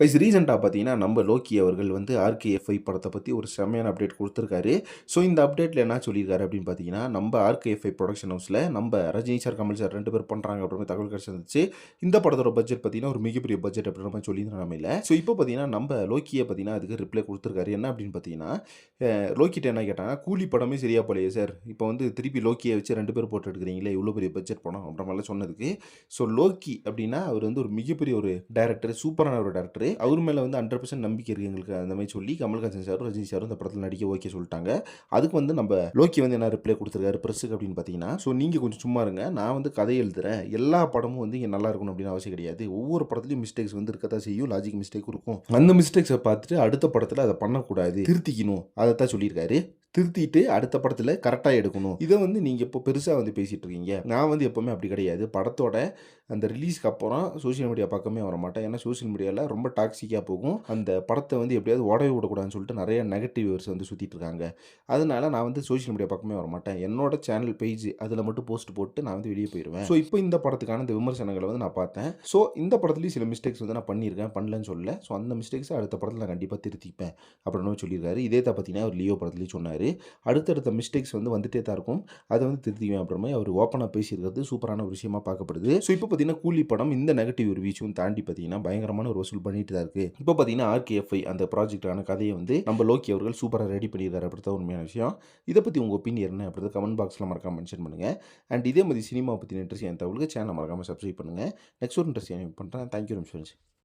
Guys ரீசென்ட்டாக பார்த்தீங்கன்னா, நம்ம லோக்கி அவர்கள் வந்து ஆர்கேஎஃப்ஐ படத்த பத்தி ஒரு செம்மையான அப்டேட் குடுத்துருக்காரு. ஸோ, இந்த அப்டேட்ல என்ன சொல்லியிருக்காரு அப்படின்னு பார்த்தீங்கன்னா, நம்ம ஆர்கேஎஃப்ஐ புரொடக்ஷன் ஹவுஸ்ல நம்ம ரஜினி சார், கமல் சார் 2 பேரும் பண்றாங்க அப்படின்ற மாரி தகவல் கிடைச்சிருந்துச்சு. இந்த படத்தோட பட்ஜெட் பார்த்தீங்கன்னா, ஒரு மிகப்பெரிய பட்ஜெட் அப்படின்ற மாரி சொல்லியிருந்த நிலைமையில, ஸோ இப்போ பார்த்தீங்கன்னா, நம்ம லோக்கியே பார்த்தீங்கன்னா, அதுக்கு ரிப்ளை குடுத்துருக்காரு. என்ன அப்படின்னு பார்த்தீங்கன்னா, லோக்கிட்ட என்ன கேட்டாங்க, "கூலி படமே சரியா போலயே சார். இப்போ வந்து திருப்பி லோக்கிய வச்சு 2 பேர் போட்டு எடுக்குறீங்களே, இவ்வளோ பெரிய பட்ஜெட் படம்." அப்படின்ற மாரிலாம் சொன்னதுக்கு, ஸோ லோக்கி அப்படின்னா அவர் வந்து ஒரு மிகப்பெரிய ஒரு டைரக்டர், சூப்பரான ஒரு டைரக்டர். அவர் மேல வந்து 100% நம்பிக்கை இருக்கு எங்களுக்கு. அந்த மாரி சொல்லி கமல்ஹாசன் சாரும், ரஜினி சாரும் இந்த படத்துல நடிக்க ஓகே சொல்ட்டாங்க. அதுக்கு வந்து நம்ப லோக்கி வந்து என்ன ரிப்ளை குடுத்துருக்காரு பிரஸ்ஸுக்கு அப்படின்னு பார்த்தீங்கன்னா, "ஸோ நீங்க கொஞ்சம் சும்மா இருங்க. நான் வந்து கதை எழுதுறேன். எல்லா படமும் வந்து இங்க நல்லா இருக்கணும் அப்படின்னு அவசியம் கிடையாது. ஒவ்வொரு படத்துலயும் மிஸ்டேக்ஸ் வந்து இருக்கத்தான் செய்யும். லாஜிக் மிஸ்டேக்கும் இருக்கும். அந்த மிஸ்டேக்ஸ பார்த்துட்டு அடுத்த படத்துல அத பண்ணக்கூடாது. திருத்திக்கணும்." அதத்தான் சொல்லியிருக்காரு. திருத்திட்டு அடுத்த படத்துல கரெக்ட்டா எடுக்கணும். இத வந்து நீங்க இப்போ பெருசா வந்து பேசிட்டு இருக்கீங்க. நான் வந்து எப்பவுமே அப்படி கிடையாது. படத்தோட அந்த ரிலீஸ்க்கு அப்புறம் சோசியல் மீடியா பக்கமே வரமாட்டேன். ஏன்னா சோசியல் மீடியால ரொம்ப டாக்ஸிக்கா போகும். அந்த படத்த வந்து எப்படியாவது உடய விடக்கூடாதுன்னு சொல்லிட்டு நெறைய நெகட்டிவ்ஸ் வந்து சுத்திட்டு இருக்காங்க. அதனால நான் வந்து சோசியல் மீடியா பக்கமே வரமாட்டேன். என்னோட சேனல் பேஜ் அதில மட்டும் போஸ்ட் போட்டு நான் வந்து வெளிய போயிருவேன். ஸோ இப்போ இந்த படத்துக்கான இந்த விமர்சனங்கள வந்து நான் பார்த்தேன். ஸோ இந்த படத்திலயும் சில மிஸ்டேக்ஸ் வந்து நான் பண்ணியிருக்கேன். பண்ணலன்னு சொல்லல. ஸோ அந்த மிஸ்டேக்ஸ அடுத்த படத்தில நான் கண்டிப்பா திருத்திப்பேன். அப்படின்னு சொல்லியிருக்காரு. இதே தான் பார்த்தீங்கன்னா, அவர் லியோ படத்திலயும் சொன்னாரு. அடுத்தடுத்த மிஸ்டேக்ஸ் வந்து வந்துட்டே தான் இருக்கும். அத வந்து திருத்திக்குவேன் அப்படின்ற மாரி அவர் ஓப்பனா பேசியிருக்கிறது சூப்பரான ஒரு விஷயமா பார்க்கப்படுது. ஸோ இப்போ பார்த்தீங்கன்னா, கூலி படம் இந்த நெகட்டிவ் ரிவ்யூஸும் தாண்டி பார்த்தீங்கன்னா, பயங்கரமான ஒரு வசூல் பண்ணிட்டு தான் இருக்கு. இப்போ பார்த்தீங்கன்னா, ஆர்கேஎஃப்ஐ அந்த ப்ராஜெக்ட்டான கதைய வந்து நம்ம லோக்கி அவர்கள் சூப்பரா ரெடி பண்ணியிருக்காரு அப்படித்தான் உண்மையான விஷயம். இத பத்தி உங்க ஒப்பீனியன் என்ன அப்படின்றத கமெண்ட் பாக்ஸ்ல மறக்காம மென்ஷன் பண்ணுங்க. அண்ட் இதே மாரி சினிமா பத்தின இன்ட்ரெஸ்டிங்கான தகவலுக்கு சேனல மறக்காம சப்ஸ்கிரைப் பண்ணுங்க. நெக்ஸ்ட் ஒரு இன்ட்ரெஸ்டிங்கான பண்றேன். Thank you very much friends.